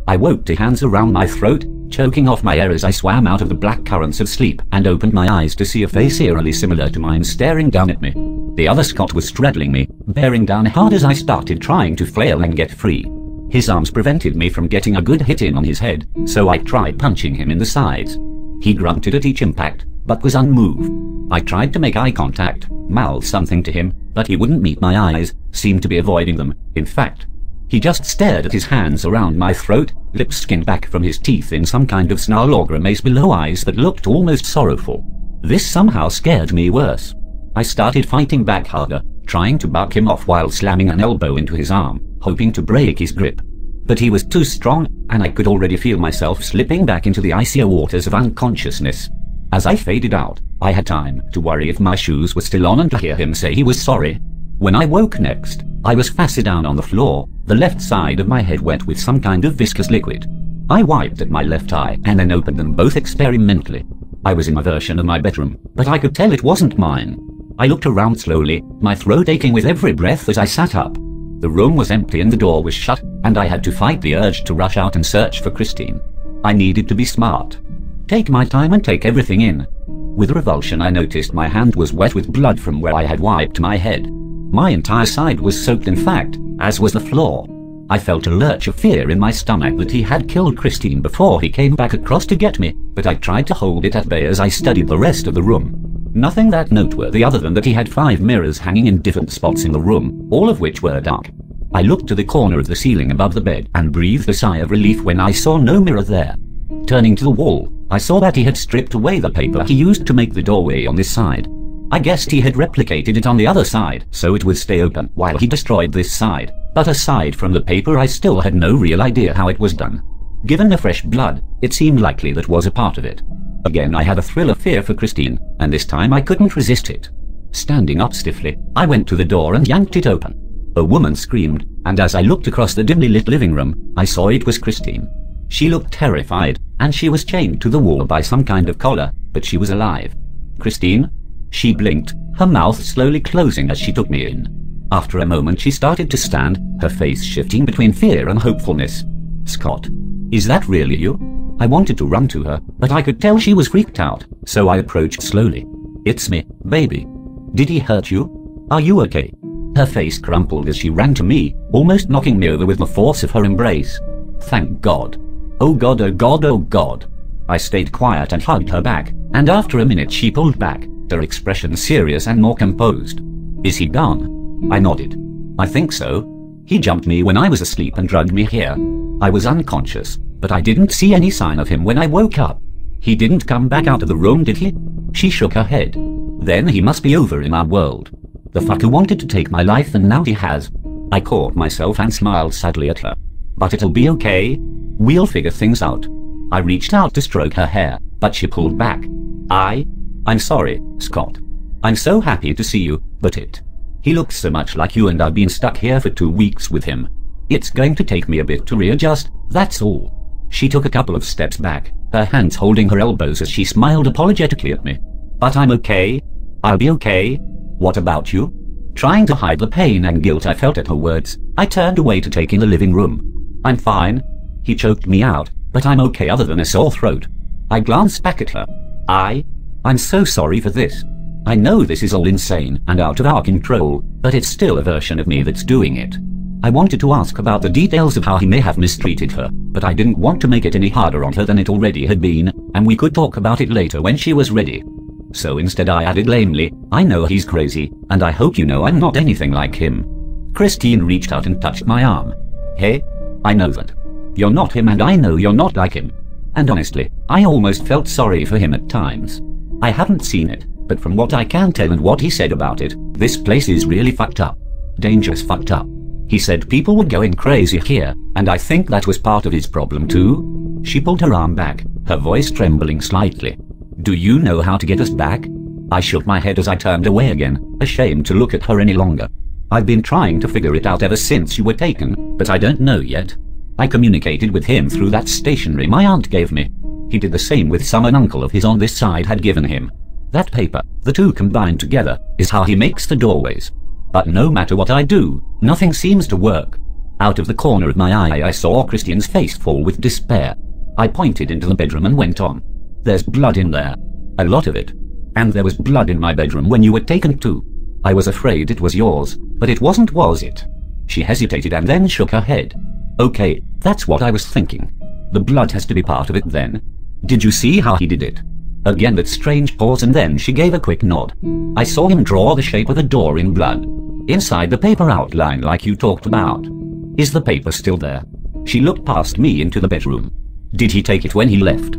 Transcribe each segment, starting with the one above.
I woke to hands around my throat, choking off my air as I swam out of the black currents of sleep and opened my eyes to see a face eerily similar to mine staring down at me. The other Scott was straddling me, bearing down hard as I started trying to flail and get free. His arms prevented me from getting a good hit in on his head, so I tried punching him in the sides. He grunted at each impact, but was unmoved. I tried to make eye contact, mouth something to him, but he wouldn't meet my eyes, seemed to be avoiding them. In fact, he just stared at his hands around my throat, lips skinned back from his teeth in some kind of snarl or grimace below eyes that looked almost sorrowful. This somehow scared me worse. I started fighting back harder, trying to buck him off while slamming an elbow into his arm, hoping to break his grip. But he was too strong, and I could already feel myself slipping back into the icier waters of unconsciousness. As I faded out, I had time to worry if my shoes were still on and to hear him say he was sorry. When I woke next, I was face down on the floor, the left side of my head wet with some kind of viscous liquid. I wiped at my left eye and then opened them both experimentally. I was in a version of my bedroom, but I could tell it wasn't mine. I looked around slowly, my throat aching with every breath as I sat up. The room was empty and the door was shut, and I had to fight the urge to rush out and search for Christine. I needed to be smart. Take my time and take everything in. With revulsion I noticed my hand was wet with blood from where I had wiped my head. My entire side was soaked, in fact, as was the floor. I felt a lurch of fear in my stomach that he had killed Christine before he came back across to get me, but I tried to hold it at bay as I studied the rest of the room. Nothing that noteworthy other than that he had 5 mirrors hanging in different spots in the room, all of which were dark. I looked to the corner of the ceiling above the bed and breathed a sigh of relief when I saw no mirror there. Turning to the wall, I saw that he had stripped away the paper he used to make the doorway on this side. I guessed he had replicated it on the other side, so it would stay open while he destroyed this side, but aside from the paper I still had no real idea how it was done. Given the fresh blood, it seemed likely that was a part of it. Again I had a thrill of fear for Christine, and this time I couldn't resist it. Standing up stiffly, I went to the door and yanked it open. A woman screamed, and as I looked across the dimly lit living room, I saw it was Christine. She looked terrified, and she was chained to the wall by some kind of collar, but she was alive. Christine? She blinked, her mouth slowly closing as she took me in. After a moment she started to stand, her face shifting between fear and hopefulness. Scott, is that really you? I wanted to run to her, but I could tell she was freaked out, so I approached slowly. It's me, baby. Did he hurt you? Are you okay? Her face crumpled as she ran to me, almost knocking me over with the force of her embrace. Thank God. Oh God, oh God, oh God. I stayed quiet and hugged her back, and after a minute she pulled back, her expression serious and more composed. Is he gone? I nodded. I think so. He jumped me when I was asleep and dragged me here. I was unconscious, but I didn't see any sign of him when I woke up. He didn't come back out of the room, did he? She shook her head. Then he must be over in our world. The fucker wanted to take my life and now he has. I caught myself and smiled sadly at her. But it'll be okay. We'll figure things out. I reached out to stroke her hair, but she pulled back. I'm sorry, Scott. I'm so happy to see you, but he looks so much like you and I've been stuck here for 2 weeks with him. It's going to take me a bit to readjust, that's all. She took a couple of steps back, her hands holding her elbows as she smiled apologetically at me. But I'm okay. I'll be okay. What about you? Trying to hide the pain and guilt I felt at her words, I turned away to take in the living room. I'm fine. He choked me out, but I'm okay other than a sore throat. I glanced back at her. I'm so sorry for this. I know this is all insane and out of our control, but it's still a version of me that's doing it. I wanted to ask about the details of how he may have mistreated her, but I didn't want to make it any harder on her than it already had been, and we could talk about it later when she was ready. So instead I added lamely, I know he's crazy, and I hope you know I'm not anything like him. Christine reached out and touched my arm. Hey, I know that. You're not him and I know you're not like him. And honestly, I almost felt sorry for him at times. I haven't seen it, but from what I can tell and what he said about it, this place is really fucked up. Dangerous fucked up. He said people were going crazy here, and I think that was part of his problem too. She pulled her arm back, her voice trembling slightly. Do you know how to get us back? I shook my head as I turned away again, ashamed to look at her any longer. I've been trying to figure it out ever since you were taken, but I don't know yet. I communicated with him through that stationery my aunt gave me. He did the same with some an uncle of his on this side had given him. That paper, the two combined together, is how he makes the doorways. But no matter what I do, nothing seems to work. Out of the corner of my eye I saw Christine's face fall with despair. I pointed into the bedroom and went on. There's blood in there. A lot of it. And there was blood in my bedroom when you were taken too. I was afraid it was yours, but it wasn't, was it? She hesitated and then shook her head. Okay, that's what I was thinking. The blood has to be part of it then. Did you see how he did it? Again that strange pause, and then she gave a quick nod. I saw him draw the shape of a door in blood. Inside the paper outline like you talked about. Is the paper still there? She looked past me into the bedroom. Did he take it when he left?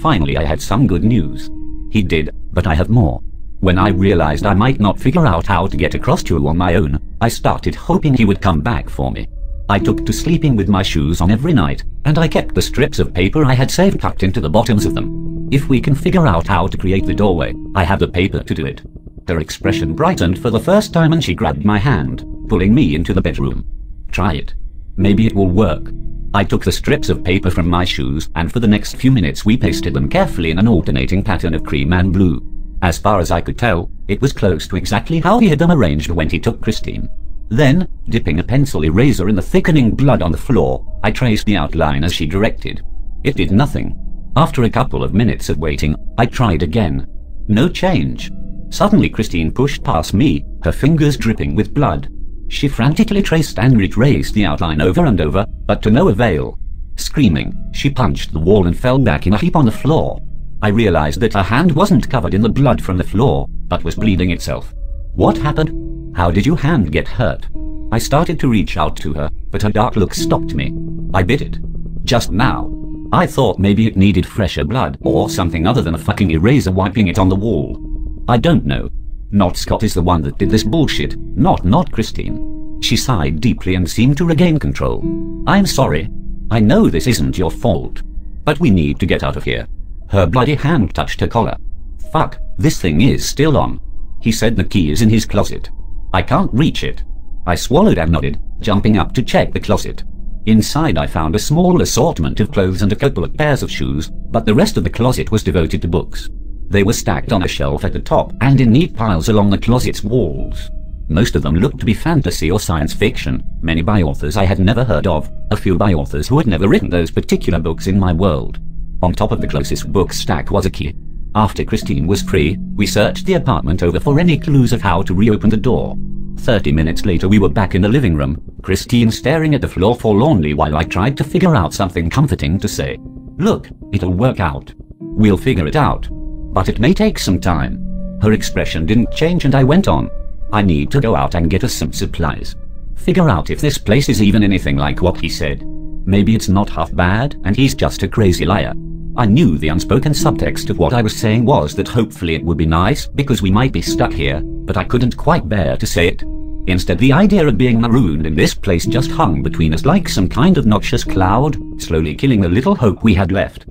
Finally I had some good news. He did, but I have more. When I realized I might not figure out how to get across to you on my own, I started hoping he would come back for me. I took to sleeping with my shoes on every night, and I kept the strips of paper I had saved tucked into the bottoms of them. If we can figure out how to create the doorway, I have the paper to do it. Her expression brightened for the first time and she grabbed my hand, pulling me into the bedroom. Try it. Maybe it will work. I took the strips of paper from my shoes, and for the next few minutes we pasted them carefully in an alternating pattern of cream and blue. As far as I could tell, it was close to exactly how he had them arranged when he took Christine. Then, dipping a pencil eraser in the thickening blood on the floor, I traced the outline as she directed. It did nothing. After a couple of minutes of waiting, I tried again. No change. Suddenly Christine pushed past me, her fingers dripping with blood. She frantically traced and retraced the outline over and over, but to no avail. Screaming, she punched the wall and fell back in a heap on the floor. I realized that her hand wasn't covered in the blood from the floor, but was bleeding itself. What happened? How did your hand get hurt? I started to reach out to her, but her dark look stopped me. I bit it. Just now. I thought maybe it needed fresher blood, or something other than a fucking eraser wiping it on the wall. I don't know. Not Scott is the one that did this bullshit, not Christine. She sighed deeply and seemed to regain control. I'm sorry. I know this isn't your fault. But we need to get out of here. Her bloody hand touched her collar. Fuck, this thing is still on. He said the key is in his closet. I can't reach it. I swallowed and nodded, jumping up to check the closet. Inside I found a small assortment of clothes and a couple of pairs of shoes, but the rest of the closet was devoted to books. They were stacked on a shelf at the top and in neat piles along the closet's walls. Most of them looked to be fantasy or science fiction, many by authors I had never heard of, a few by authors who had never written those particular books in my world. On top of the closest book stack was a key. After Christine was free, we searched the apartment over for any clues of how to reopen the door. 30 minutes later we were back in the living room, Christine staring at the floor forlornly while I tried to figure out something comforting to say. Look, it'll work out. We'll figure it out. But it may take some time. Her expression didn't change and I went on. I need to go out and get us some supplies. Figure out if this place is even anything like what he said. Maybe it's not half bad and he's just a crazy liar. I knew the unspoken subtext of what I was saying was that hopefully it would be nice because we might be stuck here, but I couldn't quite bear to say it. Instead, the idea of being marooned in this place just hung between us like some kind of noxious cloud, slowly killing the little hope we had left.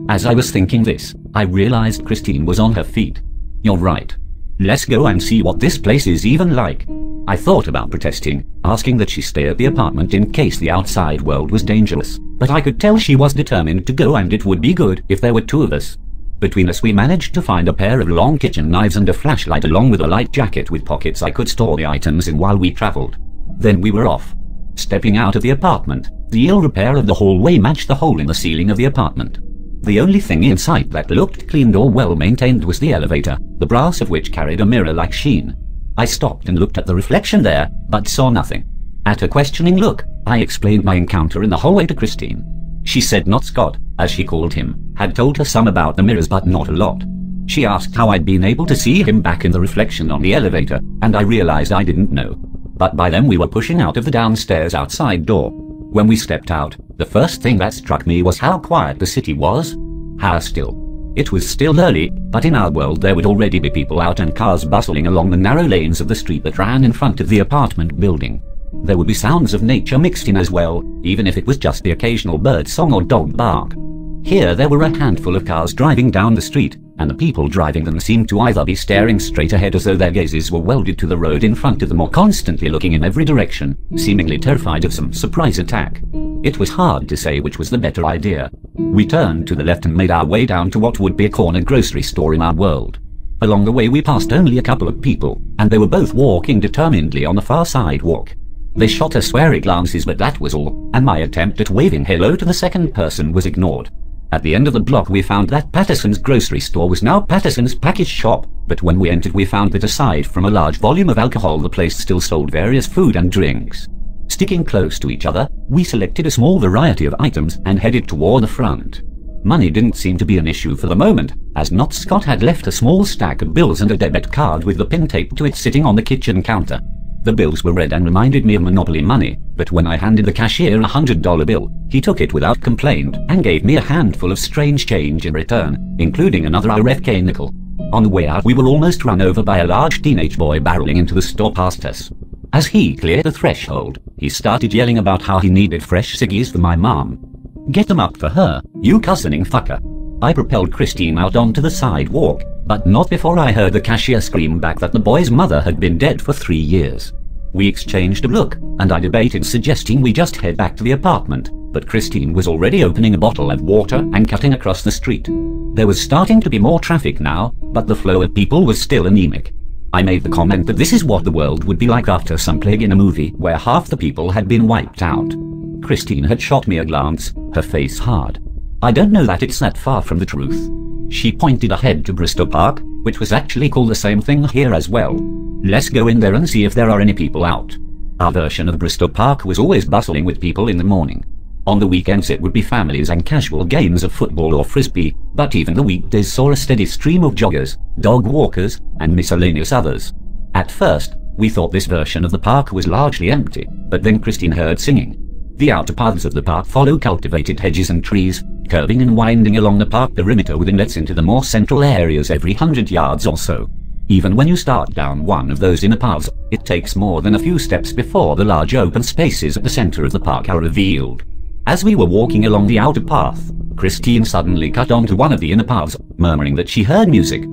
As I was thinking this, I realized Christine was on her feet. You're right. Let's go and see what this place is even like. I thought about protesting, asking that she stay at the apartment in case the outside world was dangerous, but I could tell she was determined to go and it would be good if there were two of us. Between us we managed to find a pair of long kitchen knives and a flashlight along with a light jacket with pockets I could store the items in while we traveled. Then we were off. Stepping out of the apartment, the ill repair of the hallway matched the hole in the ceiling of the apartment. The only thing in sight that looked cleaned or well maintained was the elevator, the brass of which carried a mirror-like sheen. I stopped and looked at the reflection there, but saw nothing. At a questioning look, I explained my encounter in the hallway to Christine. She said not Scott, as she called him, had told her some about the mirrors but not a lot. She asked how I'd been able to see him back in the reflection on the elevator, and I realized I didn't know. But by then we were pushing out of the downstairs outside door. When we stepped out, the first thing that struck me was how quiet the city was. How still. It was still early, but in our world there would already be people out and cars bustling along the narrow lanes of the street that ran in front of the apartment building. There would be sounds of nature mixed in as well, even if it was just the occasional bird song or dog bark. Here there were a handful of cars driving down the street, and the people driving them seemed to either be staring straight ahead as though their gazes were welded to the road in front of them or constantly looking in every direction, seemingly terrified of some surprise attack. It was hard to say which was the better idea. We turned to the left and made our way down to what would be a corner grocery store in our world. Along the way we passed only a couple of people, and they were both walking determinedly on the far sidewalk. They shot us wary glances, but that was all, and my attempt at waving hello to the second person was ignored. At the end of the block we found that Patterson's grocery store was now Patterson's package shop, but when we entered we found that aside from a large volume of alcohol the place still sold various food and drinks. Sticking close to each other, we selected a small variety of items and headed toward the front. Money didn't seem to be an issue for the moment, as Not Scott had left a small stack of bills and a debit card with the pin taped to it sitting on the kitchen counter. The bills were red and reminded me of Monopoly money, but when I handed the cashier a $100 bill, he took it without complaint and gave me a handful of strange change in return, including another RFK nickel. On the way out we were almost run over by a large teenage boy barreling into the store past us. As he cleared the threshold, he started yelling about how he needed fresh ciggies for my mom. "Get them up for her, you cussening fucker." I propelled Christine out onto the sidewalk, but not before I heard the cashier scream back that the boy's mother had been dead for 3 years. We exchanged a look, and I debated suggesting we just head back to the apartment, but Christine was already opening a bottle of water and cutting across the street. There was starting to be more traffic now, but the flow of people was still anemic. I made the comment that this is what the world would be like after some plague in a movie where half the people had been wiped out. Christine had shot me a glance, her face hard. "I don't know that it's that far from the truth." She pointed ahead to Bristol Park, which was actually called the same thing here as well. "Let's go in there and see if there are any people out." Our version of Bristol Park was always bustling with people in the morning. On the weekends it would be families and casual games of football or frisbee, but even the weekdays saw a steady stream of joggers, dog walkers, and miscellaneous others. At first, we thought this version of the park was largely empty, but then Christine heard singing. The outer paths of the park follow cultivated hedges and trees, curving and winding along the park perimeter with inlets into the more central areas every 100 yards or so. Even when you start down one of those inner paths, it takes more than a few steps before the large open spaces at the center of the park are revealed. As we were walking along the outer path, Christine suddenly cut onto one of the inner paths, murmuring that she heard music.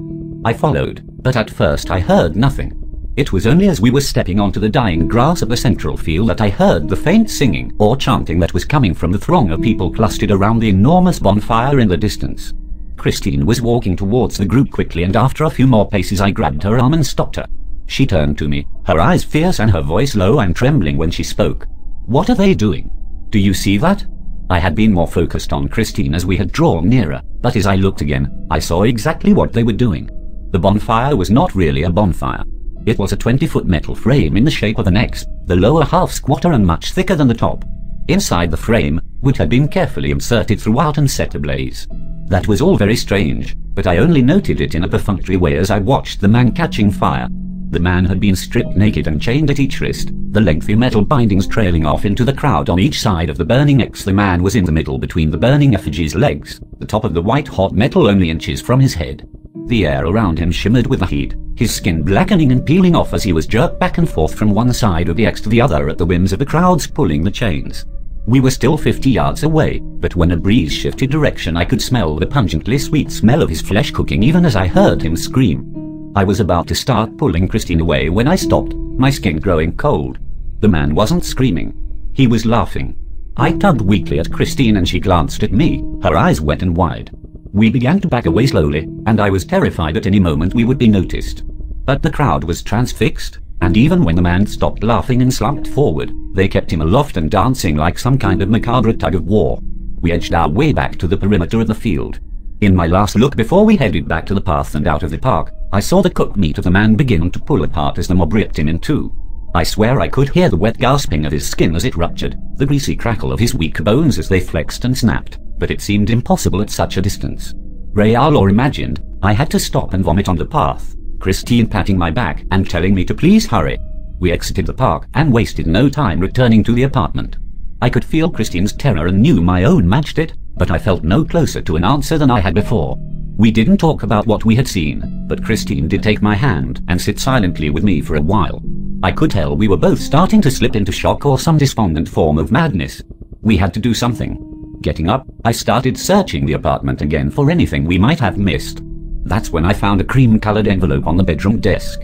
I followed, but at first I heard nothing. It was only as we were stepping onto the dying grass of the central field that I heard the faint singing or chanting that was coming from the throng of people clustered around the enormous bonfire in the distance. Christine was walking towards the group quickly, and after a few more paces I grabbed her arm and stopped her. She turned to me, her eyes fierce and her voice low and trembling when she spoke. "What are they doing? Do you see that?" I had been more focused on Christine as we had drawn nearer, but as I looked again, I saw exactly what they were doing. The bonfire was not really a bonfire. It was a 20-foot metal frame in the shape of an X, the lower half squatter and much thicker than the top. Inside the frame, wood had been carefully inserted throughout and set ablaze. That was all very strange, but I only noted it in a perfunctory way as I watched the man catching fire. The man had been stripped naked and chained at each wrist, the lengthy metal bindings trailing off into the crowd on each side of the burning X. The man was in the middle between the burning effigy's legs, the top of the white-hot metal only inches from his head. The air around him shimmered with the heat, his skin blackening and peeling off as he was jerked back and forth from one side of the X to the other at the whims of the crowds pulling the chains. We were still 50 yards away, but when a breeze shifted direction I could smell the pungently sweet smell of his flesh cooking even as I heard him scream. I was about to start pulling Christine away when I stopped, my skin growing cold. The man wasn't screaming. He was laughing. I tugged weakly at Christine and she glanced at me, her eyes wet and wide. We began to back away slowly, and I was terrified at any moment we would be noticed. But the crowd was transfixed, and even when the man stopped laughing and slumped forward, they kept him aloft and dancing like some kind of macabre tug-of-war. We edged our way back to the perimeter of the field. In my last look before we headed back to the path and out of the park, I saw the cooked meat of the man begin to pull apart as the mob ripped him in two. I swear I could hear the wet gasping of his skin as it ruptured, the greasy crackle of his weak bones as they flexed and snapped, but it seemed impossible at such a distance. Real or imagined, I had to stop and vomit on the path, Christine patting my back and telling me to please hurry. We exited the park and wasted no time returning to the apartment. I could feel Christine's terror and knew my own matched it, but I felt no closer to an answer than I had before. We didn't talk about what we had seen, but Christine did take my hand and sit silently with me for a while. I could tell we were both starting to slip into shock or some despondent form of madness. We had to do something. Getting up, I started searching the apartment again for anything we might have missed. That's when I found a cream-colored envelope on the bedroom desk.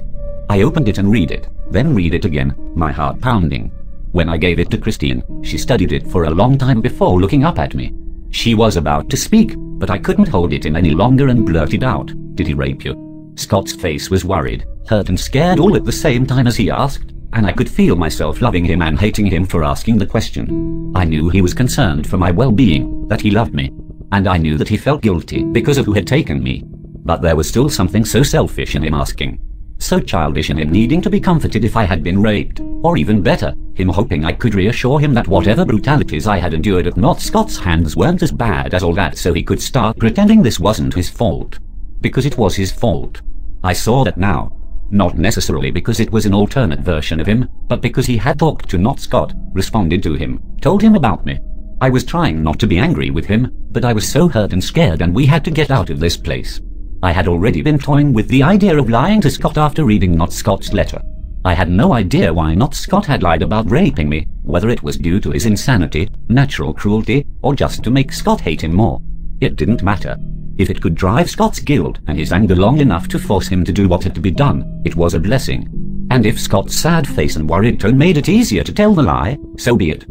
I opened it and read it, then read it again, my heart pounding. When I gave it to Christine, she studied it for a long time before looking up at me. She was about to speak, but I couldn't hold it in any longer and blurted out, "Did he rape you?" Scott's face was worried, hurt and scared all at the same time as he asked, and I could feel myself loving him and hating him for asking the question. I knew he was concerned for my well-being, that he loved me, and I knew that he felt guilty because of who had taken me. But there was still something so selfish in him asking. So childish in him needing to be comforted if I had been raped, or even better, him hoping I could reassure him that whatever brutalities I had endured at Not Scott's hands weren't as bad as all that, so he could start pretending this wasn't his fault. Because it was his fault. I saw that now. Not necessarily because it was an alternate version of him, but because he had talked to Not Scott, responded to him, told him about me. I was trying not to be angry with him, but I was so hurt and scared, and we had to get out of this place. I had already been toying with the idea of lying to Scott after reading Not Scott's letter. I had no idea why Not Scott had lied about raping me, whether it was due to his insanity, natural cruelty, or just to make Scott hate him more. It didn't matter. If it could drive Scott's guilt and his anger long enough to force him to do what had to be done, it was a blessing. And if Scott's sad face and worried tone made it easier to tell the lie, so be it.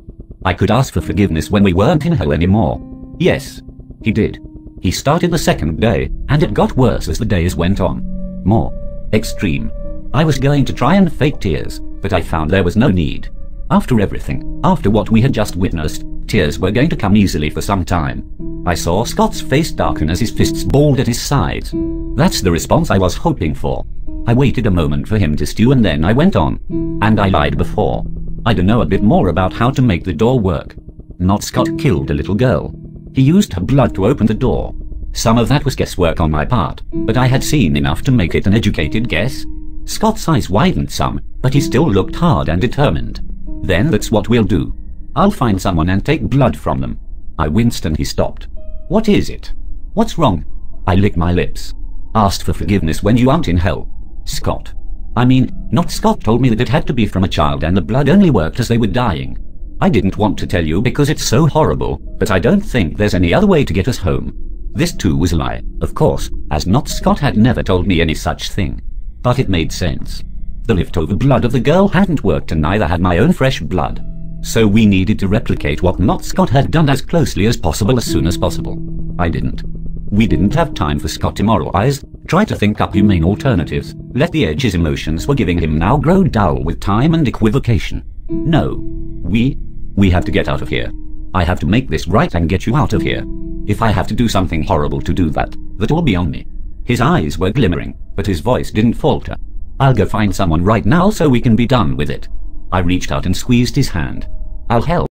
I could ask for forgiveness when we weren't in hell anymore. Yes, he did. He started the second day, and it got worse as the days went on. More extreme. I was going to try and fake tears, but I found there was no need. After everything, after what we had just witnessed, tears were going to come easily for some time. I saw Scott's face darken as his fists balled at his sides. That's the response I was hoping for. I waited a moment for him to stew, and then I went on. And I lied before. I'd know a bit more about how to make the door work. Not Scott killed a little girl. He used her blood to open the door. Some of that was guesswork on my part, but I had seen enough to make it an educated guess. Scott's eyes widened some, but he still looked hard and determined. Then that's what we'll do. I'll find someone and take blood from them. I winced and he stopped. What is it? What's wrong? I licked my lips. Asked for forgiveness when you aren't in hell. Scott. I mean, Not Scott told me that it had to be from a child and the blood only worked as they were dying. I didn't want to tell you because it's so horrible, but I don't think there's any other way to get us home. This too was a lie, of course, as Not Scott had never told me any such thing. But it made sense. The leftover blood of the girl hadn't worked, and neither had my own fresh blood. So we needed to replicate what Not Scott had done as closely as possible as soon as possible. I didn't. We didn't have time for Scott to moralize, try to think up humane alternatives, let the edge his emotions were giving him now grow dull with time and equivocation. No. We have to get out of here. I have to make this right and get you out of here. If I have to do something horrible to do that, that will be on me. His eyes were glimmering, but his voice didn't falter. I'll go find someone right now so we can be done with it. I reached out and squeezed his hand. I'll help.